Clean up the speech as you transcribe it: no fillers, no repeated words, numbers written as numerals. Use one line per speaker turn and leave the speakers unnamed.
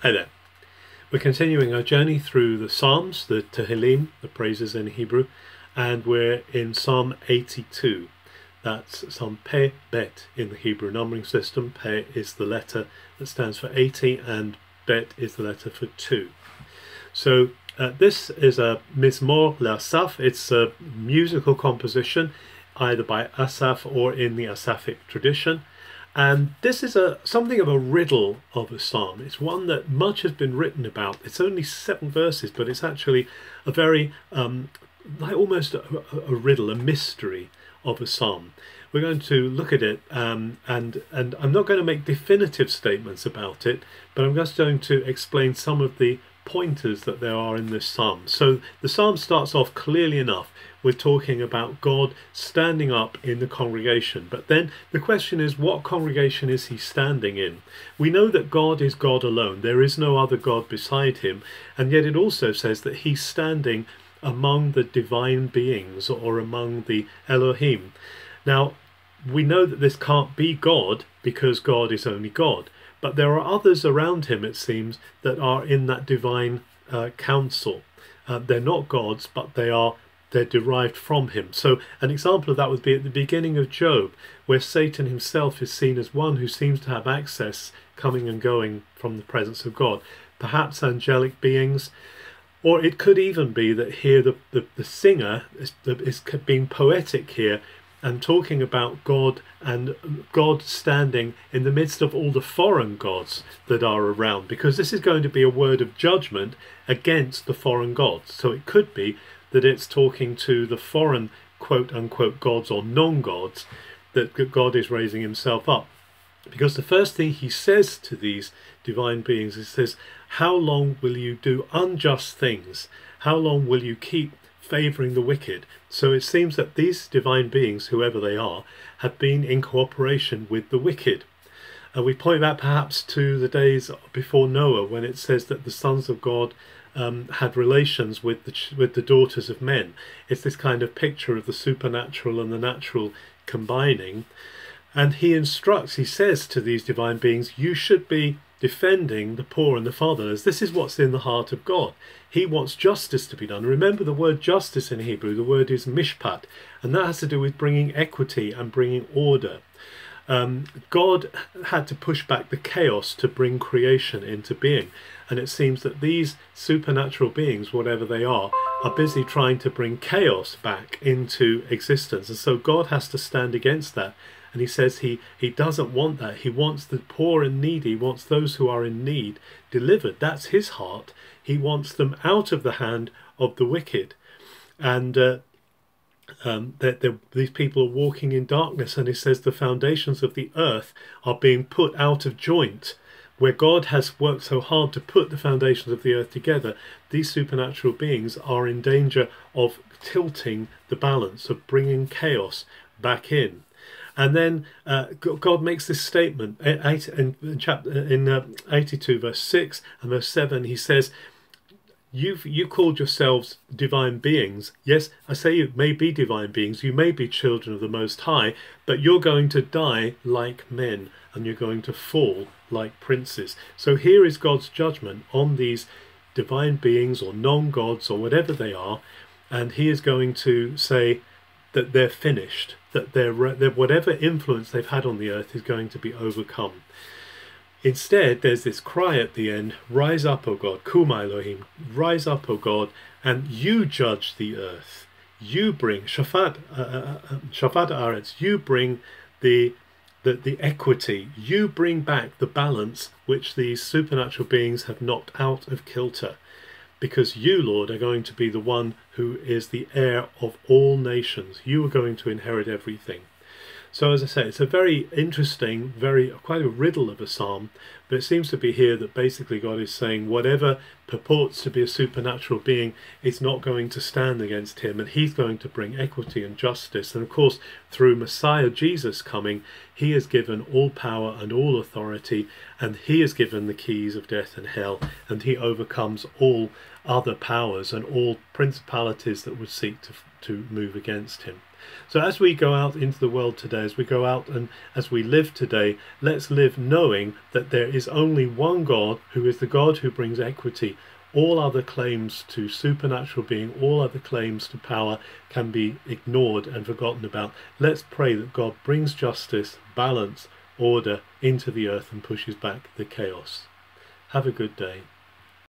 Hi there. We're continuing our journey through the Psalms, the Tehillim, the praises in Hebrew, and we're in Psalm 82. That's Psalm Peh Bet in the Hebrew numbering system. Peh is the letter that stands for 80 and Bet is the letter for 2. So this is a Mizmor L'Asaf. It's a musical composition either by Asaph or in the Asaphic tradition. And this is something of a riddle of a psalm. It's one that much has been written about. It's only 7 verses, but it's actually a very, like almost a riddle, a mystery of a psalm. We're going to look at it, and I'm not going to make definitive statements about it, but I'm just going to explain some of the pointers that there are in this psalm. So the psalm starts off clearly enough. We're talking about God standing up in the congregation. But then the question is, what congregation is he standing in? We know that God is God alone. There is no other God beside him. And yet it also says that he's standing among the divine beings or among the Elohim. Now, we know that this can't be God because God is only God. But there are others around him, it seems, that are in that divine council. They're not gods, but they're derived from him. So an example of that would be at the beginning of Job, where Satan himself is seen as one who seems to have access coming and going from the presence of God. Perhaps angelic beings, or it could even be that here the singer is being poetic here and talking about God and God standing in the midst of all the foreign gods that are around, because this is going to be a word of judgment against the foreign gods. So it could be that it's talking to the foreign quote-unquote gods or non-gods, that God is raising himself up. Because the first thing he says to these divine beings, he says, how long will you do unjust things? How long will you keep favouring the wicked? So it seems that these divine beings, whoever they are, have been in cooperation with the wicked. We point that perhaps to the days before Noah, when it says that the sons of God had relations with the daughters of men. It's this kind of picture of the supernatural and the natural combining. And he instructs, he says to these divine beings, you should be defending the poor and the fatherless. This is what's in the heart of God. He wants justice to be done. Remember, the word justice in Hebrew, the word is mishpat, and that has to do with bringing equity and bringing order. God had to push back the chaos to bring creation into being. And it seems that these supernatural beings, whatever they are busy trying to bring chaos back into existence. And so God has to stand against that. And he says he doesn't want that. He wants the poor and needy, he wants those who are in need delivered. That's his heart. He wants them out of the hand of the wicked. And these people are walking in darkness, and he says the foundations of the earth are being put out of joint. Where God has worked so hard to put the foundations of the earth together, these supernatural beings are in danger of tilting the balance, of bringing chaos back in. And then God makes this statement in 82 verse 6 and verse 7. He says, you called yourselves divine beings. Yes, I say you may be divine beings, you may be children of the Most High, but you're going to die like men, and you're going to fall like princes. So here is God's judgment on these divine beings or non-gods or whatever they are, and he is going to say that they're finished, that whatever influence they've had on the earth is going to be overcome. Instead, there's this cry at the end, rise up, O God, Kuma Elohim, rise up, O God, and you judge the earth. You bring Shafat Aretz, you bring the equity, you bring back the balance which these supernatural beings have knocked out of kilter. Because you, Lord, are going to be the one who is the heir of all nations. You are going to inherit everything. So as I say, it's a very interesting, quite a riddle of a psalm, but it seems to be here that basically God is saying whatever purports to be a supernatural being is not going to stand against him, and he's going to bring equity and justice. And of course, through Messiah Jesus coming, he is given all power and all authority, and he is given the keys of death and hell, and he overcomes all other powers and all principalities that would seek to move against him. So as we go out into the world today, as we go out and as we live today, let's live knowing that there is only one God, who is the God who brings equity. All other claims to supernatural being, all other claims to power can be ignored and forgotten about. Let's pray that God brings justice, balance, order into the earth and pushes back the chaos. Have a good day.